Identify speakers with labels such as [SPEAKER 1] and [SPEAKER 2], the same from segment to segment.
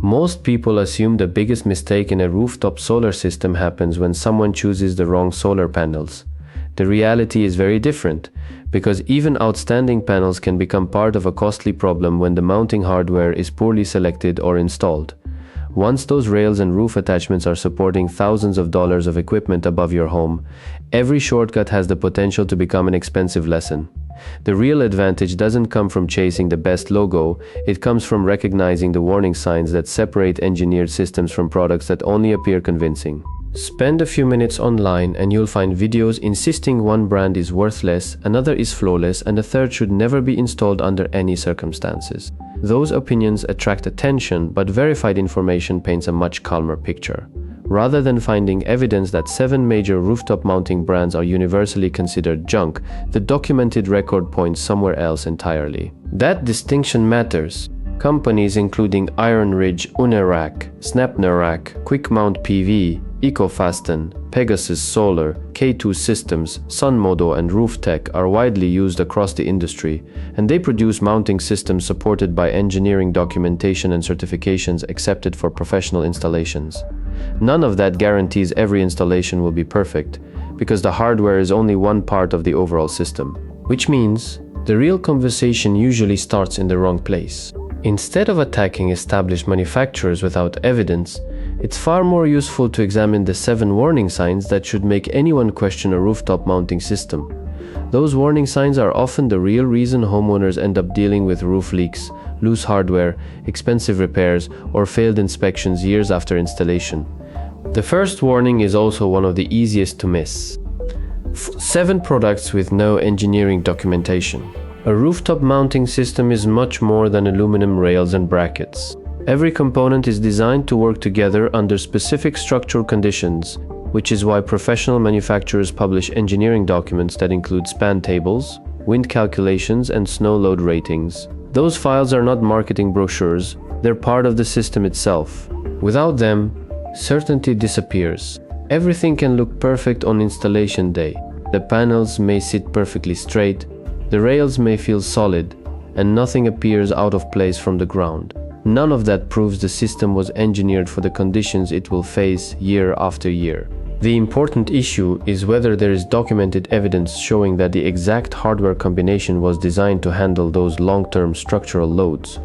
[SPEAKER 1] Most people assume the biggest mistake in a rooftop solar system happens when someone chooses the wrong solar panels. The reality is very different, because even outstanding panels can become part of a costly problem when the mounting hardware is poorly selected or installed. Once those rails and roof attachments are supporting thousands of dollars of equipment above your home, every shortcut has the potential to become an expensive lesson. The real advantage doesn't come from chasing the best logo, it comes from recognizing the warning signs that separate engineered systems from products that only appear convincing. Spend a few minutes online and you'll find videos insisting one brand is worthless, another is flawless, and a third should never be installed under any circumstances. Those opinions attract attention, but verified information paints a much calmer picture. Rather than finding evidence that 7 major rooftop mounting brands are universally considered junk, the documented record points somewhere else entirely. That distinction matters. Companies including Iron Ridge, Unirac, Snap-Nerac, Quick Mount PV, EcoFasten, Pegasus Solar, K2 Systems, Sunmodo and Rooftech are widely used across the industry, and they produce mounting systems supported by engineering documentation and certifications accepted for professional installations. None of that guarantees every installation will be perfect, because the hardware is only one part of the overall system. Which means, the real conversation usually starts in the wrong place. Instead of attacking established manufacturers without evidence, it's far more useful to examine the 7 warning signs that should make anyone question a rooftop mounting system. Those warning signs are often the real reason homeowners end up dealing with roof leaks, loose hardware, expensive repairs, or failed inspections years after installation. The first warning is also one of the easiest to miss. 7 products with no engineering documentation. A rooftop mounting system is much more than aluminum rails and brackets. Every component is designed to work together under specific structural conditions, which is why professional manufacturers publish engineering documents that include span tables, wind calculations, and snow load ratings. Those files are not marketing brochures, they're part of the system itself. Without them, certainty disappears. Everything can look perfect on installation day. The panels may sit perfectly straight, the rails may feel solid, and nothing appears out of place from the ground. None of that proves the system was engineered for the conditions it will face year after year. The important issue is whether there is documented evidence showing that the exact hardware combination was designed to handle those long-term structural loads.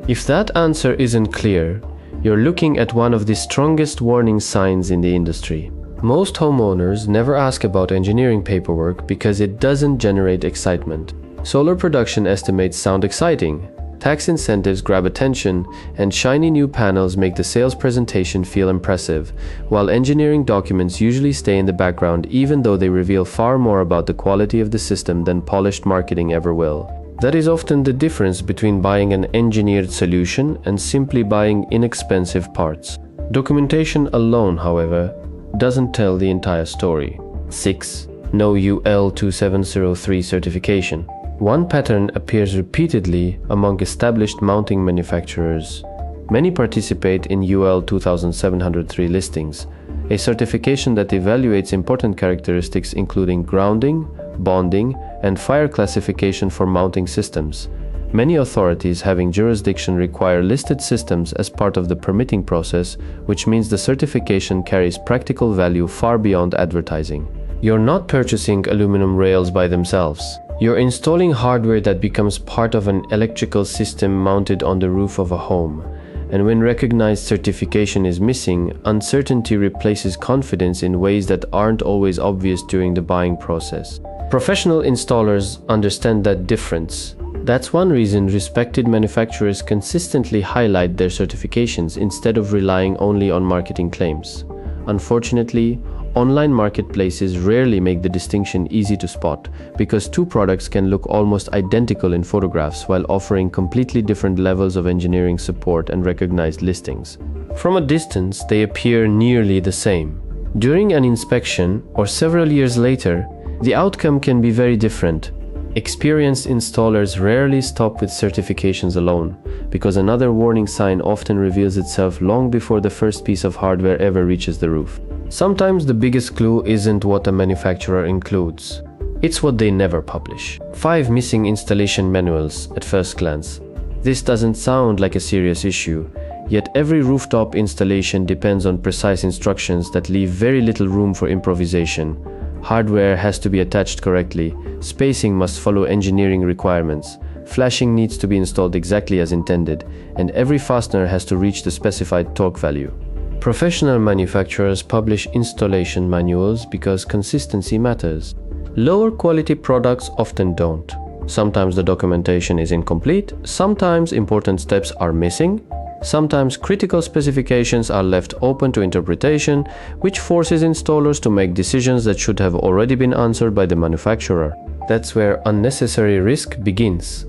[SPEAKER 1] If that answer isn't clear, you're looking at one of the strongest warning signs in the industry. Most homeowners never ask about engineering paperwork because it doesn't generate excitement. Solar production estimates sound exciting, tax incentives grab attention, and shiny new panels make the sales presentation feel impressive, while engineering documents usually stay in the background even though they reveal far more about the quality of the system than polished marketing ever will. That is often the difference between buying an engineered solution and simply buying inexpensive parts. Documentation alone, however, doesn't tell the entire story. 6. No UL 2703 certification. One pattern appears repeatedly among established mounting manufacturers. Many participate in UL 2703 listings, a certification that evaluates important characteristics including grounding, bonding, and fire classification for mounting systems. Many authorities having jurisdiction require listed systems as part of the permitting process, which means the certification carries practical value far beyond advertising. You're not purchasing aluminum rails by themselves. You're installing hardware that becomes part of an electrical system mounted on the roof of a home. And when recognized certification is missing, uncertainty replaces confidence in ways that aren't always obvious during the buying process. Professional installers understand that difference. That's one reason respected manufacturers consistently highlight their certifications instead of relying only on marketing claims. Unfortunately, online marketplaces rarely make the distinction easy to spot because 2 products can look almost identical in photographs while offering completely different levels of engineering support and recognized listings. From a distance, they appear nearly the same. During an inspection or several years later, the outcome can be very different. Experienced installers rarely stop with certifications alone, because another warning sign often reveals itself long before the first piece of hardware ever reaches the roof. Sometimes the biggest clue isn't what a manufacturer includes. It's what they never publish. 5 missing installation manuals at first glance. This doesn't sound like a serious issue, Yet every rooftop installation depends on precise instructions that leave very little room for improvisation. Hardware has to be attached correctly, spacing must follow engineering requirements, flashing needs to be installed exactly as intended, and every fastener has to reach the specified torque value. Professional manufacturers publish installation manuals because consistency matters. Lower quality products often don't. Sometimes the documentation is incomplete, sometimes important steps are missing, sometimes critical specifications are left open to interpretation, which forces installers to make decisions that should have already been answered by the manufacturer. That's where unnecessary risk begins.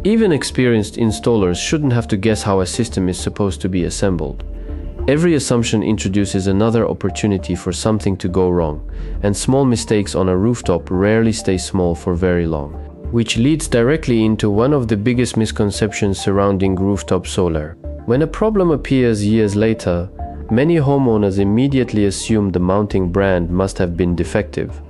[SPEAKER 1] Even experienced installers shouldn't have to guess how a system is supposed to be assembled. Every assumption introduces another opportunity for something to go wrong, and small mistakes on a rooftop rarely stay small for very long, which leads directly into one of the biggest misconceptions surrounding rooftop solar. When a problem appears years later, many homeowners immediately assume the mounting brand must have been defective.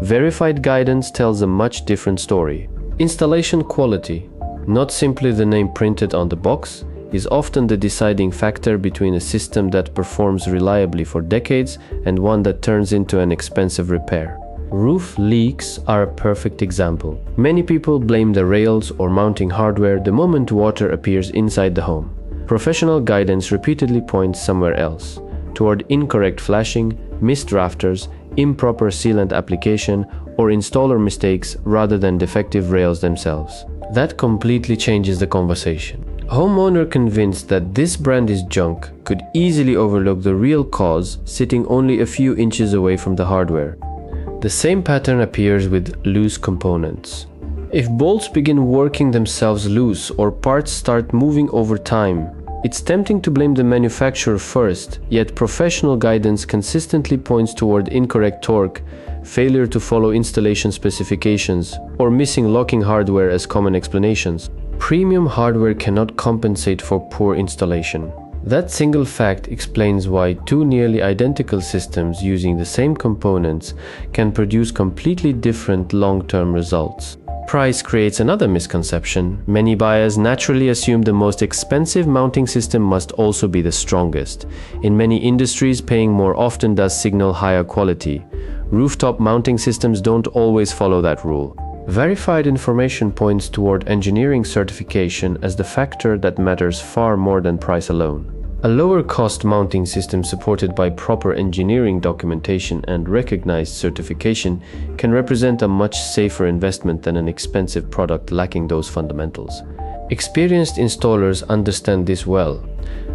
[SPEAKER 1] Verified guidance tells a much different story. Installation quality, not simply the name printed on the box, is often the deciding factor between a system that performs reliably for decades and one that turns into an expensive repair. Roof leaks are a perfect example. Many people blame the rails or mounting hardware the moment water appears inside the home. Professional guidance repeatedly points somewhere else, toward incorrect flashing, missed rafters, improper sealant application, or installer mistakes rather than defective rails themselves. That completely changes the conversation. A homeowner convinced that this brand is junk could easily overlook the real cause sitting only a few inches away from the hardware. The same pattern appears with loose components. If bolts begin working themselves loose or parts start moving over time, it's tempting to blame the manufacturer first, yet professional guidance consistently points toward incorrect torque, failure to follow installation specifications, or missing locking hardware as common explanations. Premium hardware cannot compensate for poor installation. That single fact explains why two nearly identical systems using the same components can produce completely different long-term results. Price creates another misconception. Many buyers naturally assume the most expensive mounting system must also be the strongest. In many industries, paying more often does signal higher quality. Rooftop mounting systems don't always follow that rule. Verified information points toward engineering certification as the factor that matters far more than price alone. A lower-cost mounting system supported by proper engineering documentation and recognized certification can represent a much safer investment than an expensive product lacking those fundamentals. Experienced installers understand this well.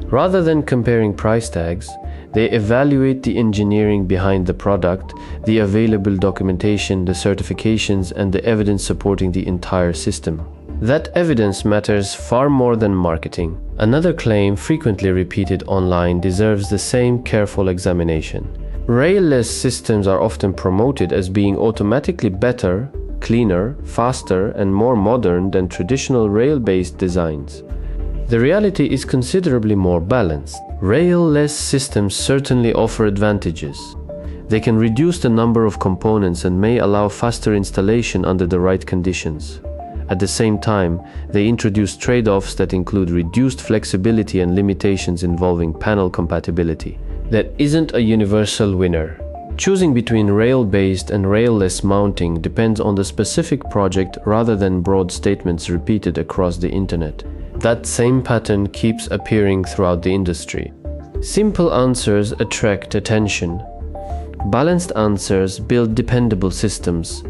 [SPEAKER 1] Rather than comparing price tags, they evaluate the engineering behind the product, the available documentation, the certifications, and the evidence supporting the entire system. That evidence matters far more than marketing. Another claim frequently repeated online deserves the same careful examination. Rail-less systems are often promoted as being automatically better, cleaner, faster, and more modern than traditional rail-based designs. The reality is considerably more balanced. Rail-less systems certainly offer advantages. They can reduce the number of components and may allow faster installation under the right conditions. At the same time, they introduce trade-offs that include reduced flexibility and limitations involving panel compatibility. That isn't a universal winner. Choosing between rail-based and rail-less mounting depends on the specific project rather than broad statements repeated across the internet. That same pattern keeps appearing throughout the industry. Simple answers attract attention. Balanced answers build dependable systems.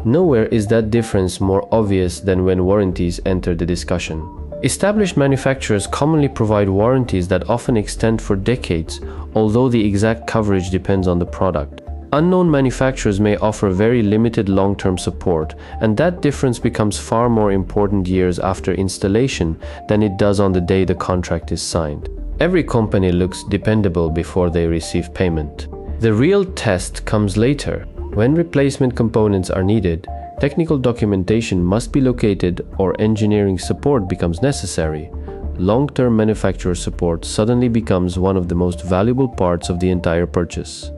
[SPEAKER 1] Nowhere is that difference more obvious than when warranties enter the discussion. Established manufacturers commonly provide warranties that often extend for decades, although the exact coverage depends on the product. Unknown manufacturers may offer very limited long-term support, and that difference becomes far more important years after installation than it does on the day the contract is signed. Every company looks dependable before they receive payment. The real test comes later. When replacement components are needed, technical documentation must be located or engineering support becomes necessary. Long-term manufacturer support suddenly becomes one of the most valuable parts of the entire purchase.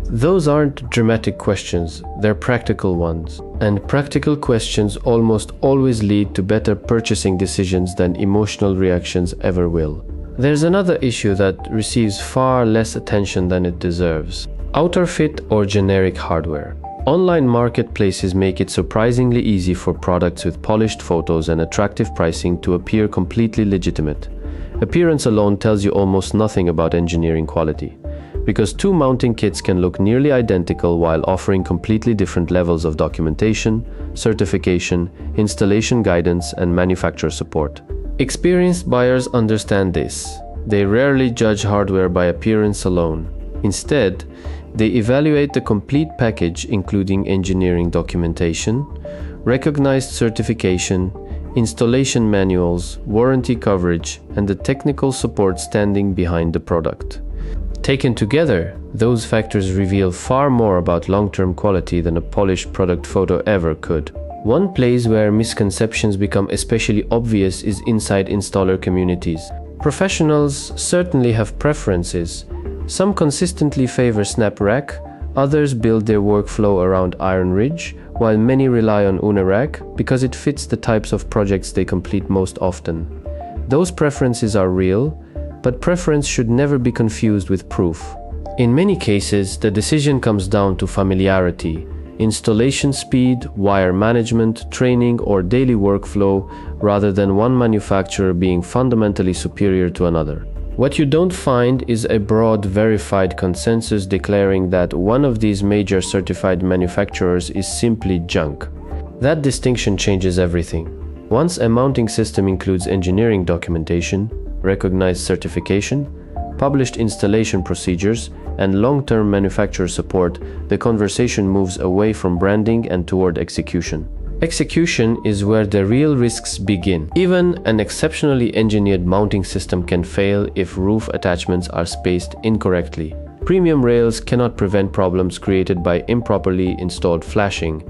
[SPEAKER 1] Those aren't dramatic questions, they're practical ones. And practical questions almost always lead to better purchasing decisions than emotional reactions ever will. There's another issue that receives far less attention than it deserves: counterfeit or generic hardware. Online marketplaces make it surprisingly easy for products with polished photos and attractive pricing to appear completely legitimate. Appearance alone tells you almost nothing about engineering quality, because two mounting kits can look nearly identical while offering completely different levels of documentation, certification, installation guidance, and manufacturer support. Experienced buyers understand this. They rarely judge hardware by appearance alone. Instead, they evaluate the complete package, including engineering documentation, recognized certification, installation manuals, warranty coverage, and the technical support standing behind the product. Taken together, those factors reveal far more about long-term quality than a polished product photo ever could. One place where misconceptions become especially obvious is inside installer communities. Professionals certainly have preferences. Some consistently favor SnapRack, others build their workflow around Iron Ridge, while many rely on UniRack because it fits the types of projects they complete most often. Those preferences are real, but preference should never be confused with proof. In many cases, the decision comes down to familiarity, installation speed, wire management, training, or daily workflow, rather than one manufacturer being fundamentally superior to another. What you don't find is a broad, verified consensus declaring that one of these major certified manufacturers is simply junk. That distinction changes everything. Once a mounting system includes engineering documentation, recognized certification, published installation procedures, and long-term manufacturer support, the conversation moves away from branding and toward execution. Execution is where the real risks begin. Even an exceptionally engineered mounting system can fail if roof attachments are spaced incorrectly. Premium rails cannot prevent problems created by improperly installed flashing,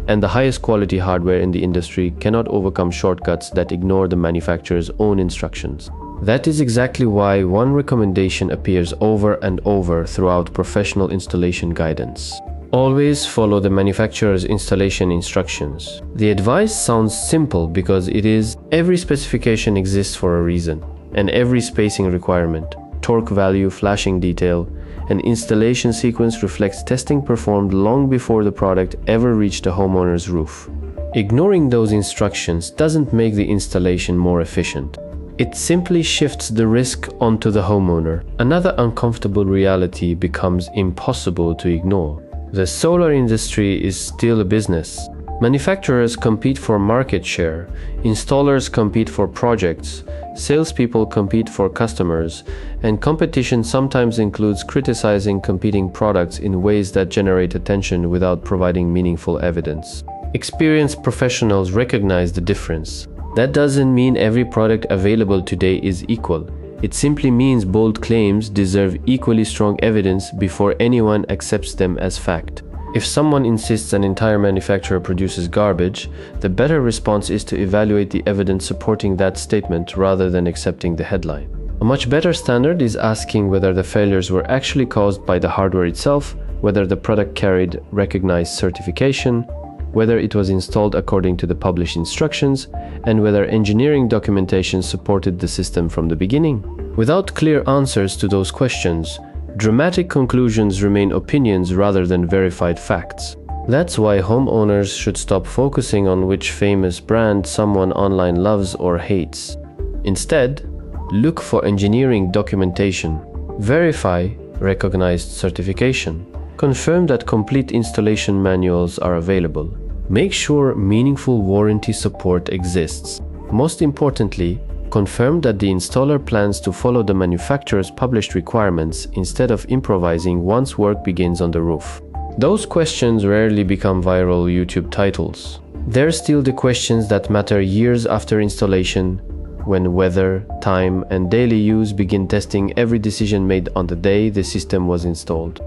[SPEAKER 1] and the highest quality hardware in the industry cannot overcome shortcuts that ignore the manufacturer's own instructions. That is exactly why one recommendation appears over and over throughout professional installation guidance. Always follow the manufacturer's installation instructions. The advice sounds simple because it is. Every specification exists for a reason, and every spacing requirement, torque value, flashing detail, and installation sequence reflects testing performed long before the product ever reached a homeowner's roof. Ignoring those instructions doesn't make the installation more efficient. It simply shifts the risk onto the homeowner. Another uncomfortable reality becomes impossible to ignore. The solar industry is still a business. Manufacturers compete for market share, installers compete for projects, salespeople compete for customers, and competition sometimes includes criticizing competing products in ways that generate attention without providing meaningful evidence. Experienced professionals recognize the difference. That doesn't mean every product available today is equal. It simply means bold claims deserve equally strong evidence before anyone accepts them as fact. If someone insists an entire manufacturer produces garbage, the better response is to evaluate the evidence supporting that statement rather than accepting the headline. A much better standard is asking whether the failures were actually caused by the hardware itself, whether the product carried recognized certification, whether it was installed according to the published instructions, and whether engineering documentation supported the system from the beginning. Without clear answers to those questions, dramatic conclusions remain opinions rather than verified facts. That's why homeowners should stop focusing on which famous brand someone online loves or hates. Instead, look for engineering documentation, verify recognized certification, confirm that complete installation manuals are available. Make sure meaningful warranty support exists. Most importantly, confirm that the installer plans to follow the manufacturer's published requirements instead of improvising once work begins on the roof. Those questions rarely become viral YouTube titles. They're still the questions that matter years after installation, when weather, time, and daily use begin testing every decision made on the day the system was installed.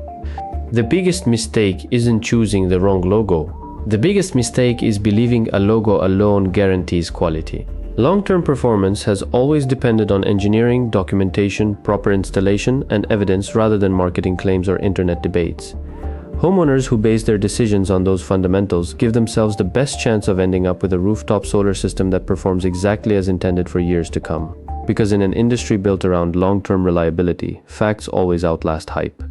[SPEAKER 1] The biggest mistake isn't choosing the wrong logo. The biggest mistake is believing a logo alone guarantees quality. Long-term performance has always depended on engineering, documentation, proper installation, and evidence rather than marketing claims or internet debates. Homeowners who base their decisions on those fundamentals give themselves the best chance of ending up with a rooftop solar system that performs exactly as intended for years to come. because in an industry built around long-term reliability, facts always outlast hype.